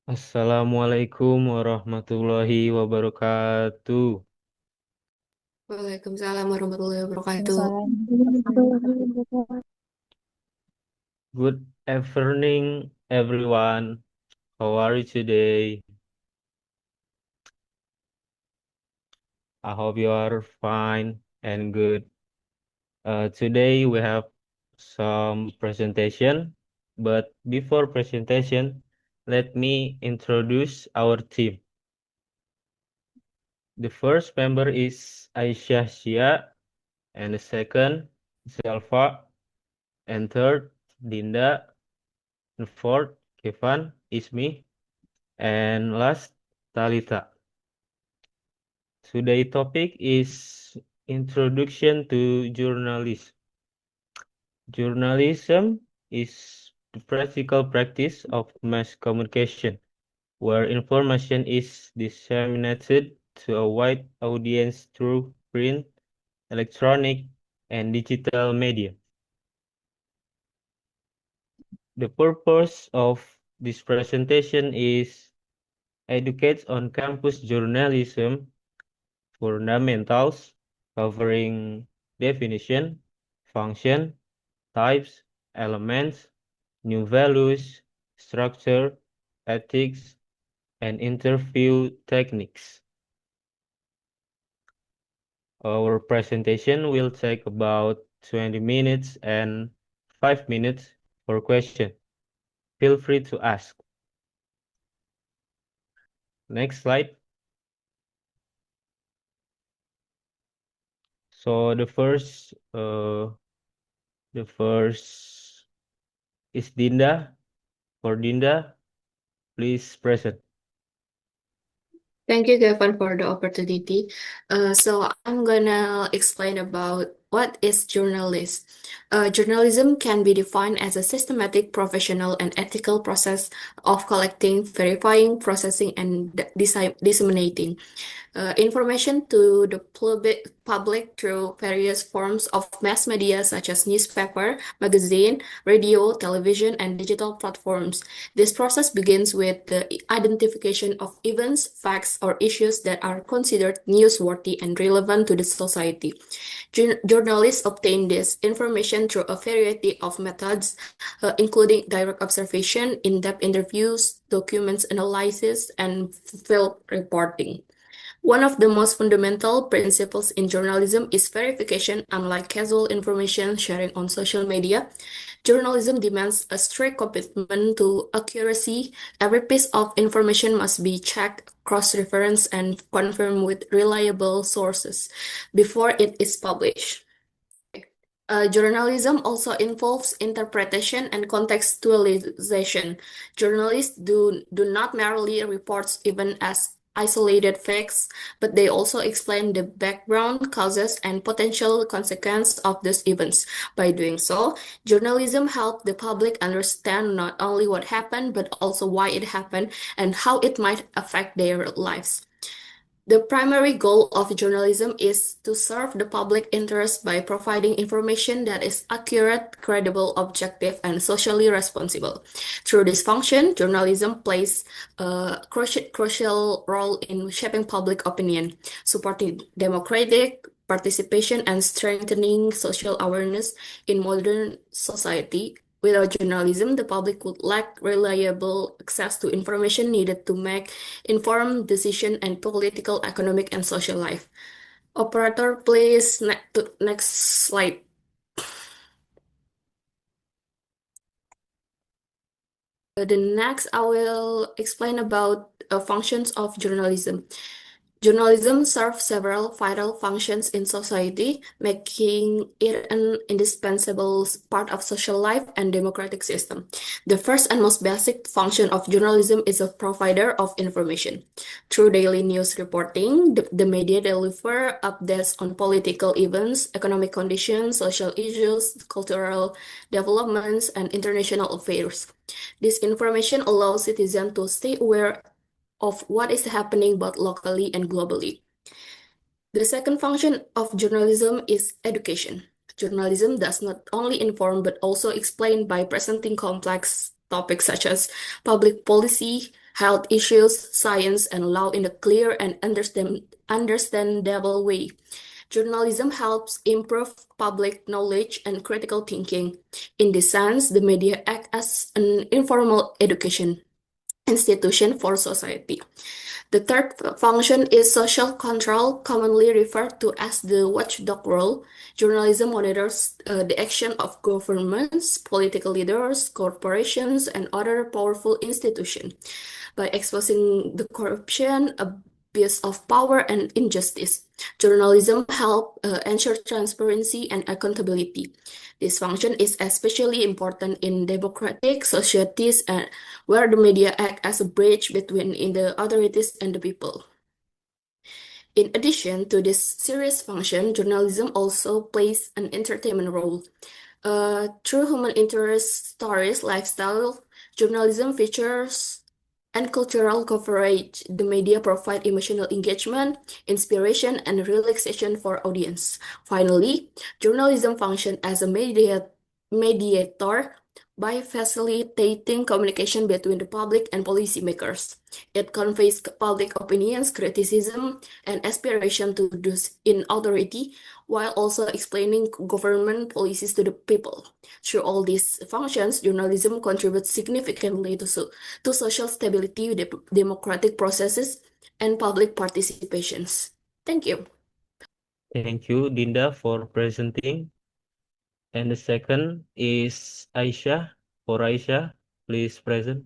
Assalamualaikum warahmatullahi wabarakatuh. Waalaikumsalam warahmatullahi wabarakatuh. Waalaikumsalam. Good evening, everyone. How are you today? I hope you are fine and good. Today we have some presentation, but before presentation, let me introduce our team. The first member is Aisyah Shia, and the second, Zelfa, and third, Dinda, and fourth, Kevin, is me. And last, Talita. Today's topic is Introduction to Journalism. Journalism is the practical practice of mass communication, where information is disseminated to a wide audience through print, electronic, and digital media. The purpose of this presentation is educate on campus journalism fundamentals, covering definition, function, types, elements, new values, structure, ethics, and interview techniques. Our presentation will take about 20 minutes and 5 minutes for question. Feel free to ask. Next slide. So the first is Dinda. For Dinda, please present. Thank you, Kevin, for the opportunity. So I'm gonna explain about what is journalist. Journalism can be defined as a systematic, professional, and ethical process of collecting, verifying, processing, and disseminating information to the public through various forms of mass media such as newspaper, magazine, radio, television, and digital platforms. This process begins with the identification of events, facts, or issues that are considered newsworthy and relevant to the society. Journalists obtain this information through a variety of methods, including direct observation, in-depth interviews, documents analysis, and field reporting. One of the most fundamental principles in journalism is verification. Unlike casual information sharing on social media, journalism demands a strict commitment to accuracy. Every piece of information must be checked, cross-referenced, and confirmed with reliable sources before it is published. Journalism also involves interpretation and contextualization. Journalists do not merely report events as isolated facts, but they also explain the background, causes, and potential consequences of these events. By doing so, journalism helps the public understand not only what happened, but also why it happened and how it might affect their lives. The primary goal of journalism is to serve the public interest by providing information that is accurate, credible, objective, and socially responsible. Through this function, journalism plays a crucial role in shaping public opinion, supporting democratic participation, and strengthening social awareness in modern society. Without journalism, the public would lack reliable access to information needed to make informed decision and political, economic, and social life. Operator, please, next slide. The next, I will explain about functions of journalism. Journalism serves several vital functions in society, making it an indispensable part of social life and democratic system. The first and most basic function of journalism is a provider of information. Through daily news reporting, the media deliver updates on political events, economic conditions, social issues, cultural developments, and international affairs. This information allows citizens to stay aware of what is happening both locally and globally. The second function of journalism is education. Journalism does not only inform but also explain by presenting complex topics such as public policy, health issues, science, and law in a clear and understandable way. Journalism helps improve public knowledge and critical thinking. In this sense, the media act as an informal education institution for society. The third function is social control, commonly referred to as the watchdog role. Journalism monitors the action of governments, political leaders, corporations, and other powerful institutions by exposing the corruption, abuse of power, and injustice. Journalism help ensure transparency and accountability. This function is especially important in democratic societies where the media act as a bridge between the authorities and the people. In addition to this serious function, journalism also plays an entertainment role. Through human interest stories, lifestyle, journalism features and cultural coverage, the media provide emotional engagement, inspiration, and relaxation for audience. Finally, journalism function as a mediator by facilitating communication between the public and policymakers. It conveys public opinions, criticism, and aspiration to those in authority, while also explaining government policies to the people. Through all these functions, journalism contributes significantly to social stability, democratic processes, and public participations. Thank you. Thank you, Dinda, for presenting. And the second is Aisha. For Aisha, please present.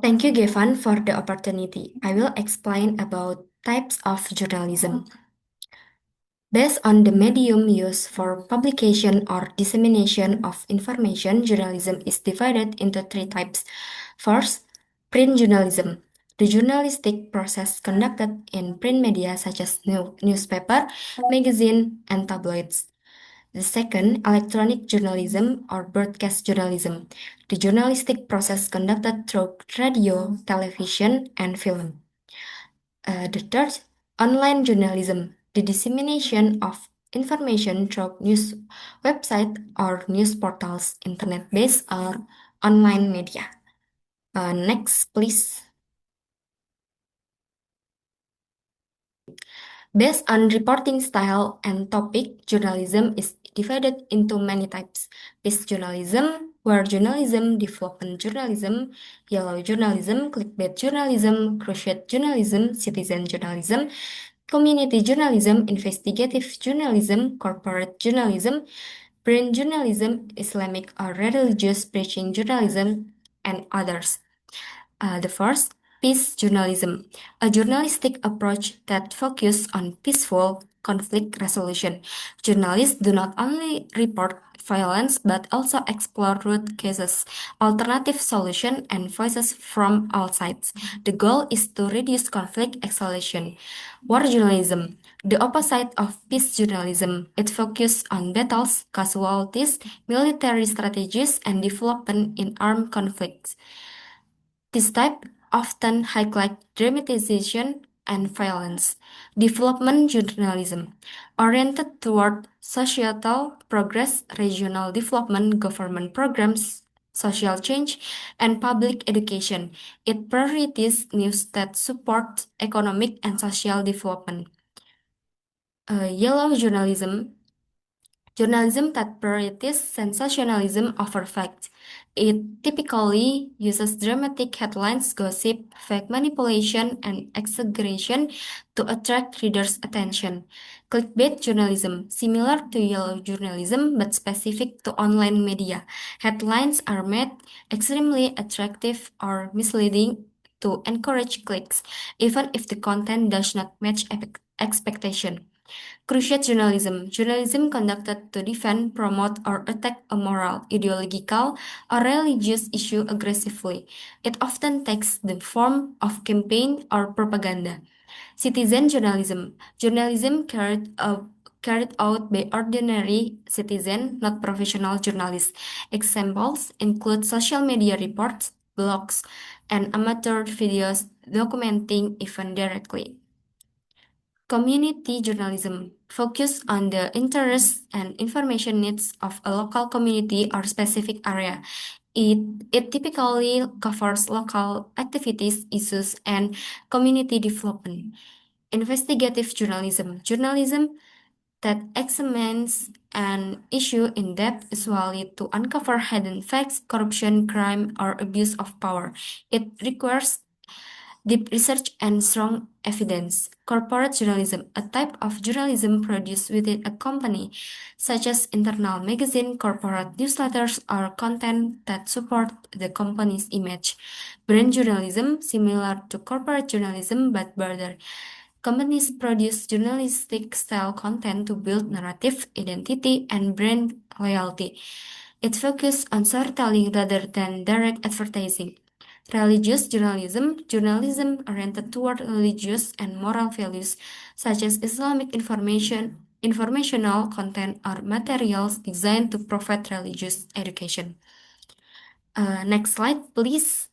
Thank you, Gevan, for the opportunity. I will explain about types of journalism. Based on the medium used for publication or dissemination of information, journalism is divided into three types. First, print journalism. The journalistic process conducted in print media such as newspaper, magazine, and tabloids. The second, electronic journalism or broadcast journalism, the journalistic process conducted through radio, television, and film. The third, online journalism, the dissemination of information through news website or news portals, internet-based or online media. Next, please. Based on reporting style and topic, journalism is divided into many types. Peace journalism, war journalism, development journalism, yellow journalism, clickbait journalism, crochet journalism, citizen journalism, community journalism, investigative journalism, corporate journalism, print journalism, Islamic or religious preaching journalism, and others. The first, peace journalism, a journalistic approach that focuses on peaceful conflict resolution. Journalists do not only report violence but also explore root cases, alternative solutions, and voices from all sides. The goal is to reduce conflict escalation. War journalism, the opposite of peace journalism, it focuses on battles, casualties, military strategies, and development in armed conflicts. This type often highlights dramatization and violence. Development journalism, oriented toward societal progress, regional development, government programs, social change, and public education. It prioritizes news that support economic and social development. Yellow journalism, journalism that prioritizes sensationalism over fact. It typically uses dramatic headlines, gossip, fact manipulation, and exaggeration to attract readers' attention. Clickbait journalism, similar to yellow journalism but specific to online media. Headlines are made extremely attractive or misleading to encourage clicks, even if the content does not match expectation. Cruciate journalism, journalism conducted to defend, promote, or attack a moral, ideological, or religious issue aggressively. It often takes the form of campaign or propaganda. Citizen journalism, journalism carried out by ordinary citizens, not professional journalists. Examples include social media reports, blogs, and amateur videos documenting events directly. Community journalism focus on the interests and information needs of a local community or specific area. It typically covers local activities, issues, and community development. Investigative journalism. Journalism that examines an issue in depth usually to uncover hidden facts, corruption, crime, or abuse of power. It requires deep research and strong evidence. Corporate journalism, a type of journalism produced within a company, such as internal magazine, corporate newsletters, or content that support the company's image. Brand journalism, similar to corporate journalism but broader. Companies produce journalistic style content to build narrative, identity, and brand loyalty. It focuses on storytelling rather than direct advertising. Religious journalism, journalism oriented toward religious and moral values, such as Islamic informational content, or materials designed to provide religious education. Next slide, please.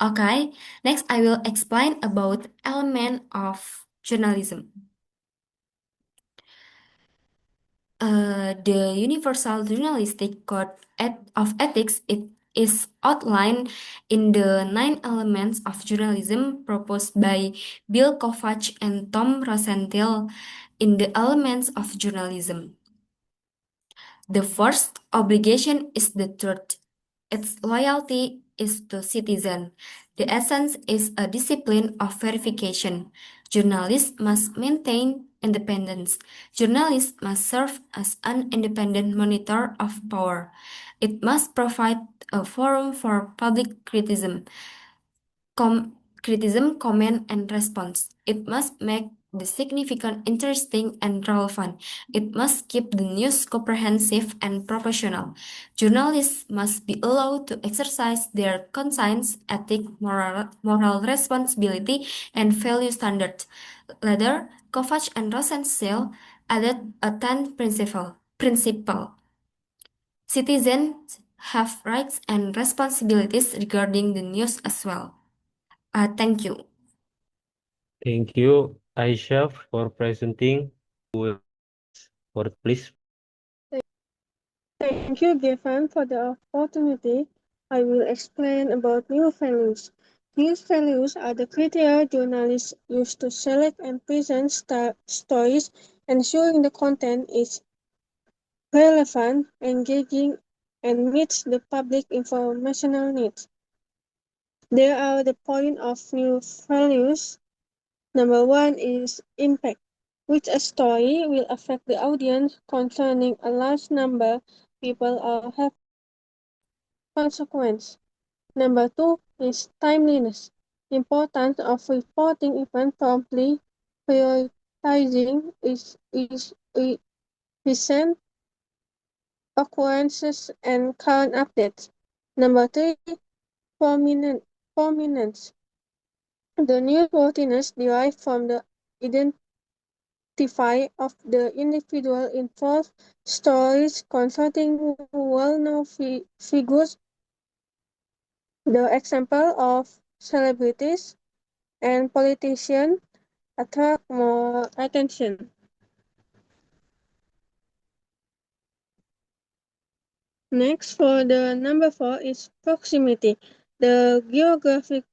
Okay, next I will explain about element of journalism. The Universal Journalistic Code of Ethics is outlined in the 9 elements of journalism proposed by Bill Kovacs and Tom Rosenthal in the Elements of Journalism. The first obligation is the truth. Its loyalty is to citizen. The essence is a discipline of verification. Journalists must maintain independence. Journalists must serve as an independent monitor of power. It must provide a forum for public criticism, comment, and response. It must make the significant interesting and relevant. It must keep the news comprehensive and professional. Journalists must be allowed to exercise their conscience, ethic, moral responsibility, and value standards. Later, Kovacs and Rosenthal added a 10th principle. Citizens have rights and responsibilities regarding the news as well. Thank you. Thank you, Aisha, for presenting. For please. Thank you, Geffen, for the opportunity. I will explain about new values. News values are the criteria journalists use to select and present stories, ensuring the content is relevant, engaging, and meets the public informational needs. There are the point of new values. Number one is impact, which a story will affect the audience concerning a large number of people or have consequence. Number two is timeliness, importance of reporting event promptly, prioritizing recent occurrences and current updates. Number three, prominence. The newsworthiness derived from the identify of the individual involved, stories concerning well-known figures, the example of celebrities and politicians attract more attention. Next, for the number four is proximity. The geographical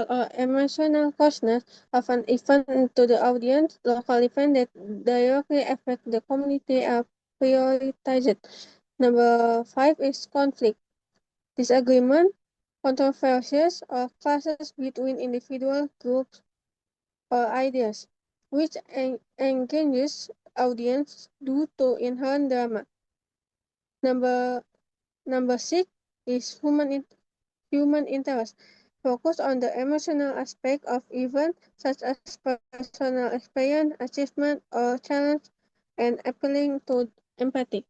or emotional closeness of an event to the audience, local event that directly affect the community are prioritized. Number five is conflict, disagreement, controversies, or clashes between individual groups or ideas, which engages audience due to inherent drama. Number six is human interest. Focus on the emotional aspect of event, such as personal experience, achievement, or challenge, and appealing to empathy.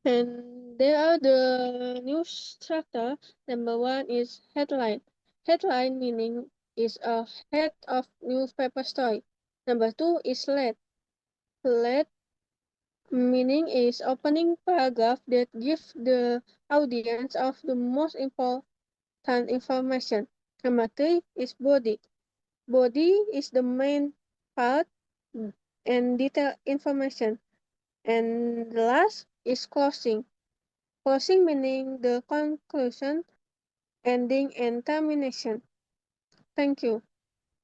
And there are the news structure. Number one is headline. Headline meaning is a head of newspaper story. Number two is lead. Lead meaning is opening paragraph that gives the audience of the most important information. Materia is body. Body is the main part and detailed information. And the last is closing. Closing meaning the conclusion, ending, and termination. Thank you.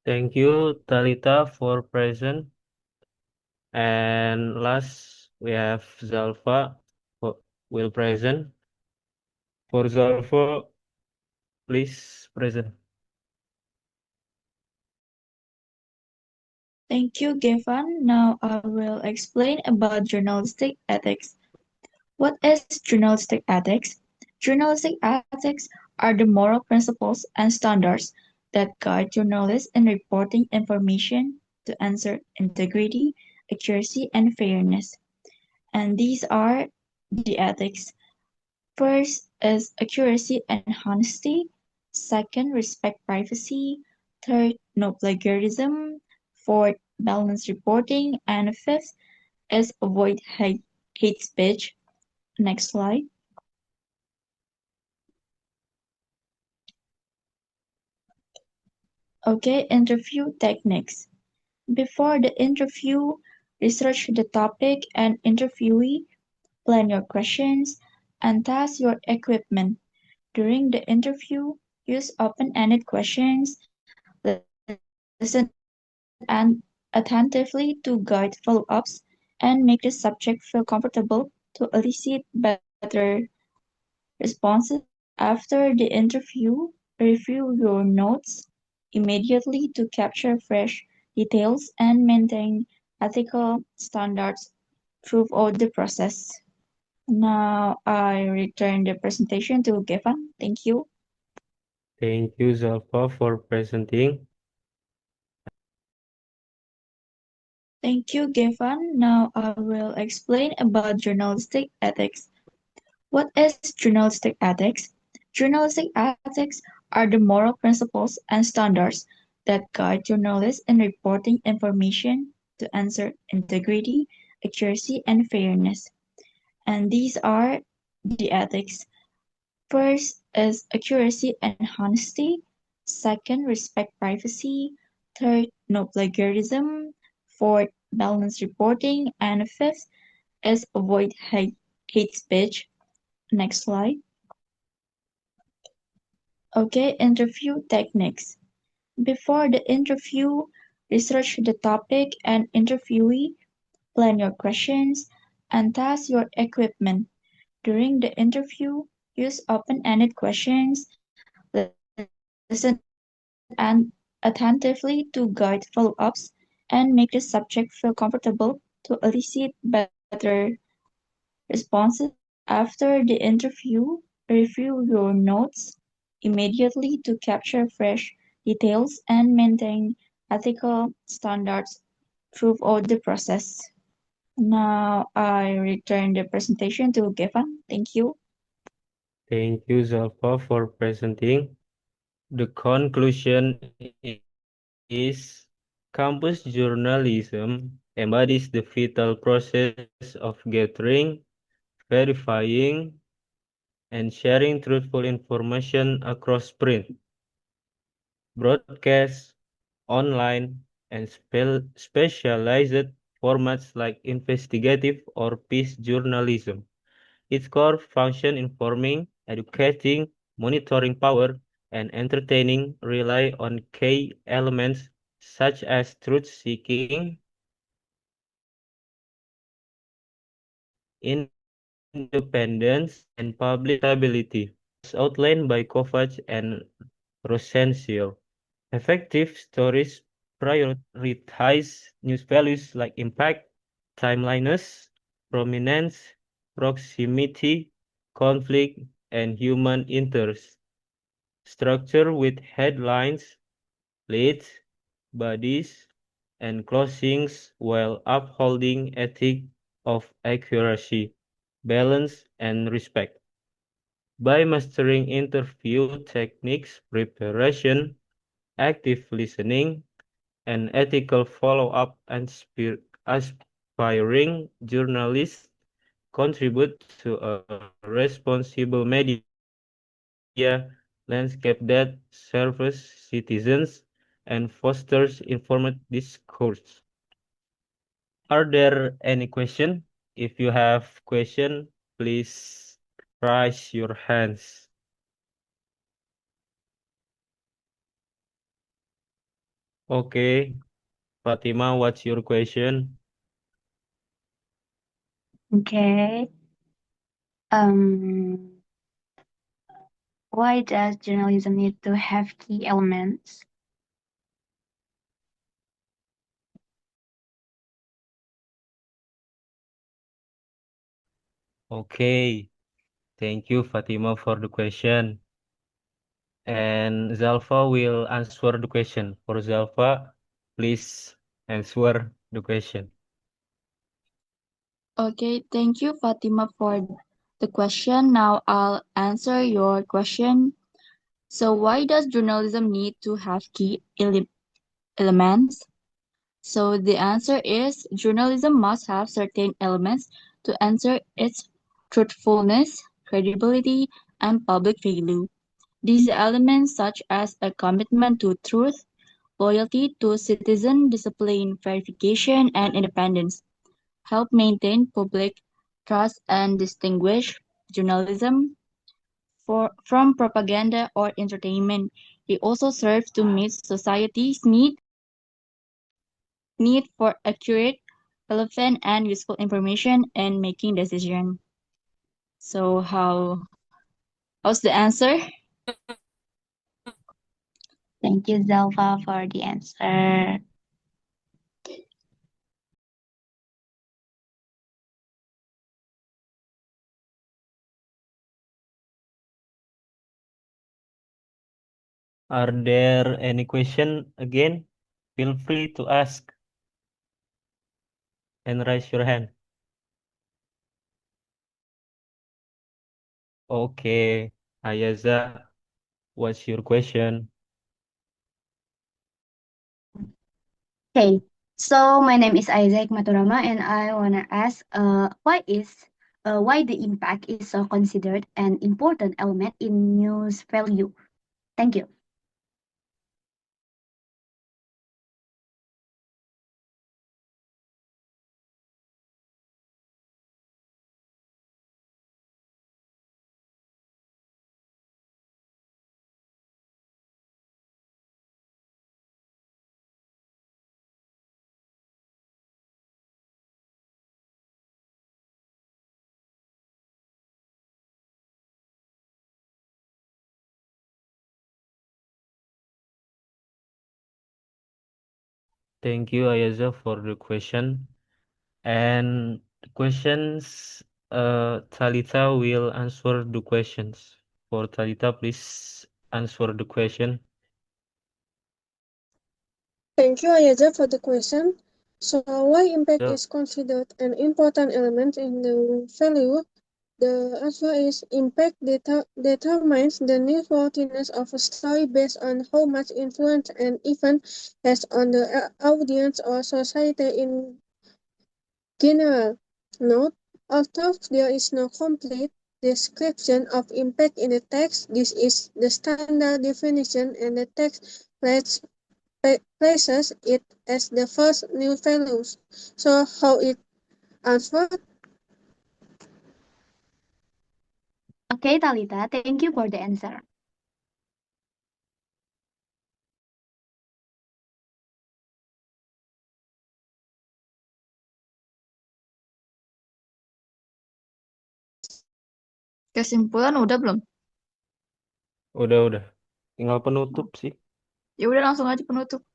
Thank you, Talita, for present. And last, we have Zalfa will present. For Zalfa, please present. Thank you, Gevan. Now I will explain about journalistic ethics. What is journalistic ethics? Journalistic ethics are the moral principles and standards that guide journalists in reporting information to ensure integrity, accuracy, and fairness. And these are the ethics. First is accuracy and honesty. Second, respect privacy. Third, no plagiarism. Fourth, balanced reporting. And fifth is avoid hate speech. Next slide. Okay, interview techniques. Before the interview, research the topic and interviewee, plan your questions, and test your equipment. During the interview, use open-ended questions, listen attentively to guide follow-ups, and make the subject feel comfortable to elicit better responses. After the interview, review your notes immediately to capture fresh details and maintain ethical standards throughout the process. Now I return the presentation to Gevan. Thank you. Thank you, Zalfa, for presenting. Thank you, Gevan. Now I will explain about journalistic ethics. What is journalistic ethics? Journalistic ethics are the moral principles and standards that guide journalists in reporting information to ensure integrity, accuracy, and fairness. And these are the ethics. First is accuracy and honesty. Second, respect privacy. Third, no plagiarism. Fourth, balanced reporting. And fifth is avoid hate speech. Next slide. Okay, interview techniques. Before the interview, research the topic and interviewee, plan your questions, and test your equipment. During the interview, use open-ended questions, listen attentively to guide follow-ups, and make the subject feel comfortable to elicit better responses. After the interview, review your notes immediately to capture fresh details and maintain ethical standards throughout the process. Now I return the presentation to Gevan. Thank you. Thank you, Zalfa, for presenting. The conclusion is campus journalism embodies the vital process of gathering, verifying, and sharing truthful information across print, broadcast, online, and specialized formats like investigative or peace journalism. Its core function informing, educating, monitoring power, and entertaining rely on key elements such as truth-seeking, independence, and public stability, as outlined by Kovac and Rosenziel. Effective stories prioritize news values like impact, timeliness, prominence, proximity, conflict, and human interest. Structure with headlines, leads, bodies, and closings while upholding ethic of accuracy, balance, and respect. By mastering interview techniques, preparation, active listening, and ethical follow-up, and aspiring journalists contribute to a responsible media, landscape that serves citizens and fosters informed discourse. Are there any questions? If you have question, please raise your hands. Okay, Fatima, what's your question? Okay. Um, why does journalism need to have key elements? Okay, thank you, Fatima, for the question. And Zalfa will answer the question. For Zalfa, please answer the question. Okay, thank you, Fatima, for the question. Now I'll answer your question. So, why does journalism need to have key elements? So, the answer is journalism must have certain elements to ensure its truthfulness, credibility, and public value. These elements, such as a commitment to truth, loyalty to citizen discipline, verification, and independence, help maintain public trust and distinguish journalism from propaganda or entertainment. They also serve to meet society's need for accurate, relevant, and useful information in making decisions. So how's the answer? Thank you, Zelva, for the answer. Are there any question again? Feel free to ask and raise your hand. Okay, Ayaza, what's your question? Okay, so my name is Isaac Maturama, and I wanna ask, why the impact is so considered an important element in news value? Thank you. Thank you, Ayaza, for the question. And the questions, Talita will answer the questions. For Talita, please answer the question. Thank you, Ayaja, for the question. So, why impact So, is considered an important element in the value? The answer is impact determines the newsworthiness of a story based on how much influence an event has on the audience or society in general. Note, although there is no complete description of impact in the text, this is the standard definition and the text places it as the first new values. So how it answered? Okay, Talita, thank you for the answer. Kesimpulan udah belum? udah. Tinggal penutup sih. Ya udah langsung aja penutup.